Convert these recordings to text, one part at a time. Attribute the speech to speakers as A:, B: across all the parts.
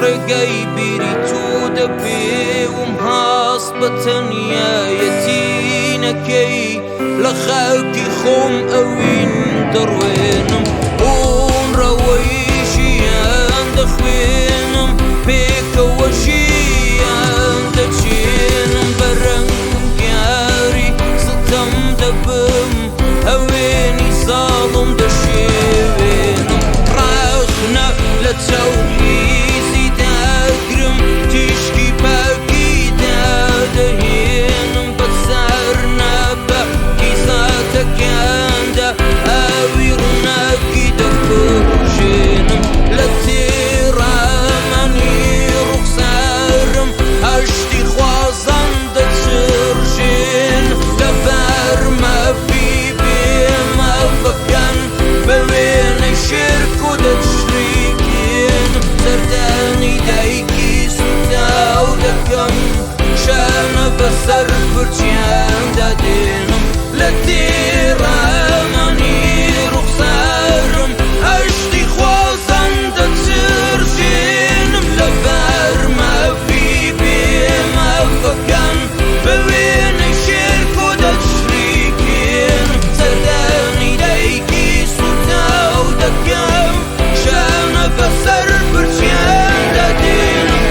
A: ڕێگەی بیری تۆ دەبێ وم هاست بە تەنیایەتینەکەی لە خاکی خۆم ئەوین دەڕوێنم ئۆمڕەوەی ژیان دەخوێنم پێکەوە ژیان دەچێنم بە ڕەنگیاری ستەم دەبم هەوێنی ساڵم دەشێوێنم ڕاخنە لە چاوحیزی داگرم تیشکی پاکی دادەهێنم بە سارنا بە کیساتەکاندا ئاوی ڕووناکی دەفڕژێنم لە تێڕامەنی ڕوخسارم هەشتی خوازان دەچڕژێن لە بەرمەفی بێمەفەکان بە وێنەی شێرک و دەچریکێن سەردانی دایکی سوتاو دەکەم شانە بەسەر پرچیاندا دێنم لە تێڕامەنی ڕوخسارم هەشتی خوازان دەچڕژێنم لە بەرمەفی بێمەفەکان بە وێنەی شێرک و دەچریکێن سەردانی دایکی سوتاو دەکەم شانە بەسەر پرچیاندا دێنم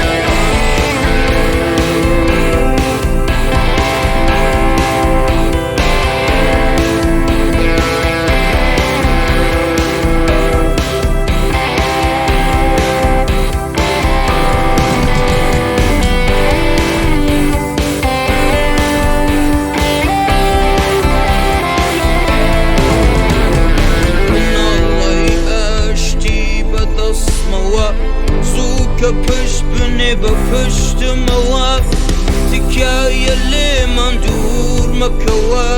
A: کە پشت بنێ بە پشتمەوە تکایە لێمان دوور مەکەوە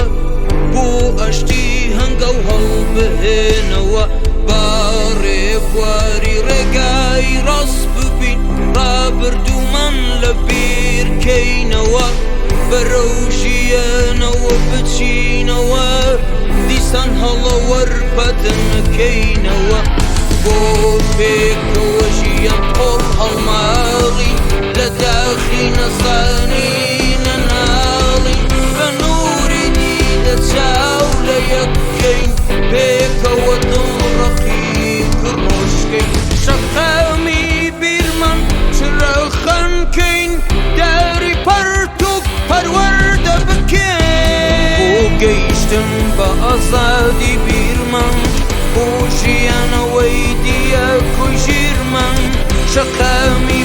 A: بۆ ئەشتی هەنگە و هەڵبهێنەوە با ڕێبواری ڕێگای ڕاست ببین ڕابردوومان لە بیرکەینەوە بەرەو ژیانەوە بچینەوە دیسان هەڵە وەرپەدەنەکەینەوە بۆ پێکەوە ژیان پۆڵ هەڵماڵی لە داخی نەزانی نەناڵی بە نووری دیدە چاو لە یەکەین پێکەوە دڵڕەقی کڕۆشکەین شەقامی بیرمان چرەخەنکەین داری پەرتوک پەروەردە بکەین بۆ گەیشتن بە ئازادی بیرمان بۆ ژیانەوەی دیە کوژیرمان شەقامی